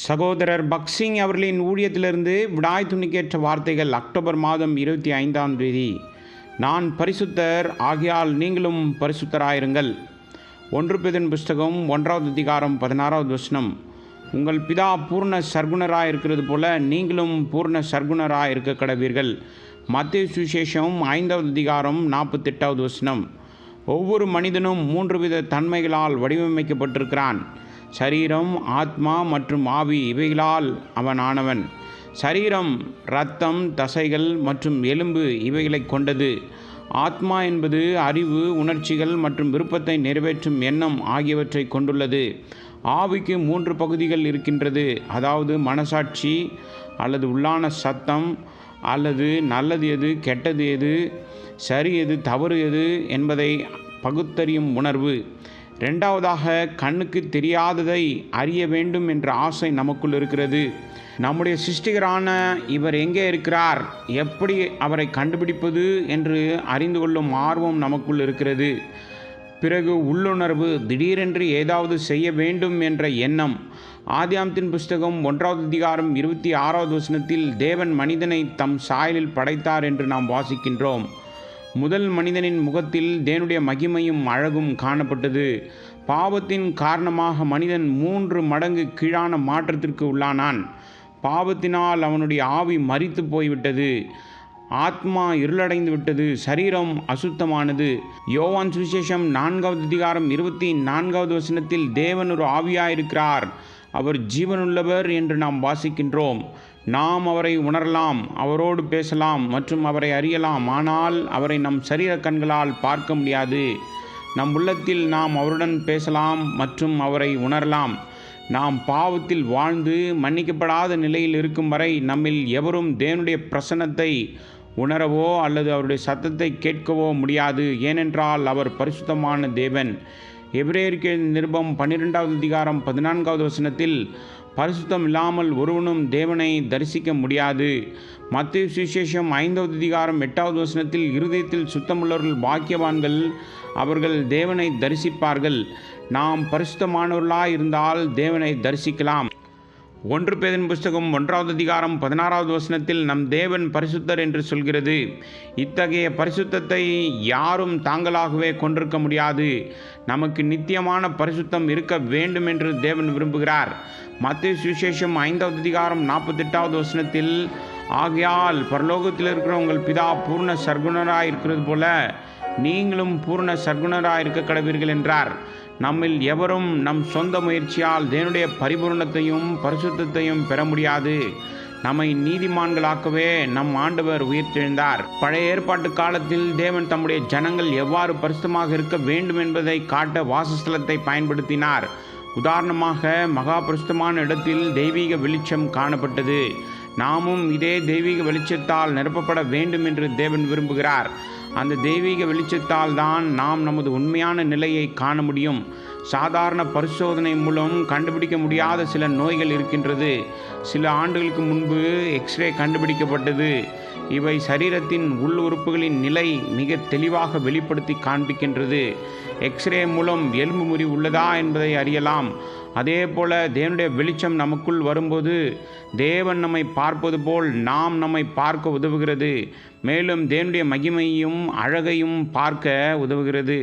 சகோதரர் பக்சிங் அவர்களின் ஊழியத்திலிருந்து விடாய் துணிக்கேற்ற வார்த்தைகள் அக்டோபர் மாதம் 25ஆம் தேதி. நான் பரிசுத்தர் ஆகையால் நீங்களும் பரிசுத்தராயிருங்கள். 1 பேதுரு புஸ்தகம் 1வது அதிகாரம் 16வது வசனம். உங்கள் பிதா பூர்ண சர்க்குணராயிருக்கிறது போல நீங்களும் பூர்ண சர்க்குணராயிருக்க கடவீர்கள். மத்தேயு சுவிசேஷம் 5வது அதிகாரம் 48வது வசனம். ஒவ்வொரு மனிதனும் 3 வித தன்மைகளால் வடிவமைக்கப்பட்டிருக்கிறான். சரீரம், ஆத்மா மற்றும் ஆவி, இவைகளால் அவன் ஆனவன். சரீரம் இரத்தம், தசைகள் மற்றும் எலும்பு இவைகளை கொண்டது. ஆத்மா என்பது அறிவு, உணர்ச்சிகள் மற்றும் விருப்பத்தை நிறைவேற்றும் எண்ணம் ஆகியவற்றை கொண்டுள்ளது. ஆவிக்கு 3 பகுதிகள் இருக்கின்றது. அதாவது மனசாட்சி அல்லது உள்ளான சத்தம், அல்லது நல்லது எது, கெட்டது எது, சரி எது, தவறு எது என்பதை பகுத்தறியும் உணர்வு. இரண்டாவதாக, கண்ணுக்கு தெரியாததை அறிய வேண்டும் என்ற ஆசை நமக்குள் இருக்கிறது. நம்முடைய சிருஷ்டிகரான இவர் எங்கே இருக்கிறார், எப்படி அவரை கண்டுபிடிப்பது என்று அறிந்து கொள்ளும் ஆர்வம் நமக்குள் இருக்கிறது. பிறகு உள்ளுணர்வு, திடீரென்று ஏதாவது செய்ய வேண்டும் என்ற எண்ணம். ஆதியாகமத்தின் புஸ்தகம் 1வது அதிகாரம் 26வது வசனத்தில் தேவன் மனிதனை தம் சாயலில் படைத்தார் என்று நாம் வாசிக்கின்றோம். முதல் மனிதனின் முகத்தில் தேவனுடைய மகிமையும் அழகும் காணப்பட்டது. பாவத்தின் காரணமாக மனிதன் 3 மடங்கு கீழான மாற்றத்திற்கு உள்ளானான். பாவத்தினால் அவனுடைய ஆவி மரித்து போய்விட்டது. ஆத்மா இருளடைந்து விட்டது. சரீரம் அசுத்தமானது. யோவான் சுவிசேஷம் 4வது அதிகாரம் 24வது வசனத்தில் தேவன் ஒரு ஆவியாயிருக்கிறார், அவர் ஜீவனுள்ளவர் என்று நாம் வாசிக்கின்றோம். நாம் அவரை உணரலாம், அவரோடு பேசலாம் மற்றும் அவரை அறியலாம். ஆனால் அவரை நம் சரீர கண்களால் பார்க்க முடியாது. நம் உள்ளத்தில் நாம் அவருடன் பேசலாம் மற்றும் அவரை உணரலாம். நாம் பாவத்தில் வாழ்ந்து மன்னிக்கப்படாத நிலையில் இருக்கும் வரை நம்மில் எவரும் தேவனுடைய பிரசன்னத்தை உணரவோ அல்லது அவருடைய சத்தத்தை கேட்கவோ முடியாது. ஏனென்றால் அவர் பரிசுத்தமான தேவன். எபிரேயருக்கு நிருபம் 12வது அதிகாரம் 14வது வசனத்தில் பரிசுத்தம் இல்லாமல் ஒருவனும் தேவனை தரிசிக்க முடியாது. மத்தேயு சுவிசேஷம் 5வது அதிகாரம் 8வது வசனத்தில் இருதயத்தில் சுத்தமுள்ளவர்கள் பாக்கியவான்கள், அவர்கள் தேவனை தரிசிப்பார்கள். நாம் பரிசுத்தமானவர்களாய் இருந்தால் தேவனை தரிசிக்கலாம். 1 பேதுரு புஸ்தகம் 1வது அதிகாரம் 16வது வசனத்தில் நம் தேவன் பரிசுத்தர் என்று சொல்கிறது. இத்தகைய பரிசுத்தத்தை யாரும் தாங்களாகவே கொண்டிருக்க முடியாது. நமக்கு நித்தியமான பரிசுத்தம் இருக்க வேண்டும் என்று தேவன் விரும்புகிறார். மத்தேயு சுவிசேஷம் 5வது அதிகாரம் 48வது வசனத்தில் ஆகையால் பரலோகத்தில் இருக்கிற உங்கள் பிதா பூர்ண சர்க்குணராய் இருக்கிறது போல நீங்களும் பூர்ண சர்க்குணராய் இருக்க கடவீர்கள் என்றார். நம்மில் எவரும் நம் சொந்த முயற்சியால் தேவனுடைய பரிபூர்ணத்தையும் பரிசுத்தத்தையும் பெற முடியாது. நம்மை நீதிமான்களாக்கவே நம் ஆண்டவர் உயிர்த்தெழுந்தார். பழைய ஏற்பாட்டு காலத்தில் தேவன் தம்முடைய ஜனங்கள் எவ்வாறு பரிசுத்தமாக இருக்க வேண்டும் என்பதை காட்ட வாசஸ்தலத்தை பயன்படுத்தினார். உதாரணமாக, மகா பரிசுத்தமான இடத்தில் தெய்வீக வெளிச்சம் காணப்பட்டது. நாமும் இதே தெய்வீக வெளிச்சத்தால் நிரப்பப்பட வேண்டும் என்று தேவன் விரும்புகிறார். அந்த தெய்வீக வெளிச்சத்தால் தான் நாம் நமது உண்மையான நிலையை காண முடியும். சாதாரண பரிசோதனை மூலம் கண்டுபிடிக்க முடியாத சில நோய்கள் இருக்கின்றது. சில ஆண்டுகளுக்கு முன்பு எக்ஸ்ரே கண்டுபிடிக்கப்பட்டது. இவை சரீரத்தின் உள் உறுப்புகளின் நிலை மிக தெளிவாக வெளிப்படுத்தி காண்பிக்கின்றது. எக்ஸ்ரே மூலம் எலும்பு முறிவு உள்ளதா என்பதை அறியலாம். அதே போல தேவனுடைய வெளிச்சம் நமக்குள் வரும்போது தேவன் நம்மை பார்ப்பது போல் நாம் நம்மை பார்க்க உதவுகிறது. மேலும் தேவனுடைய மகிமையும் அழகையும் பார்க்க உதவுகிறது.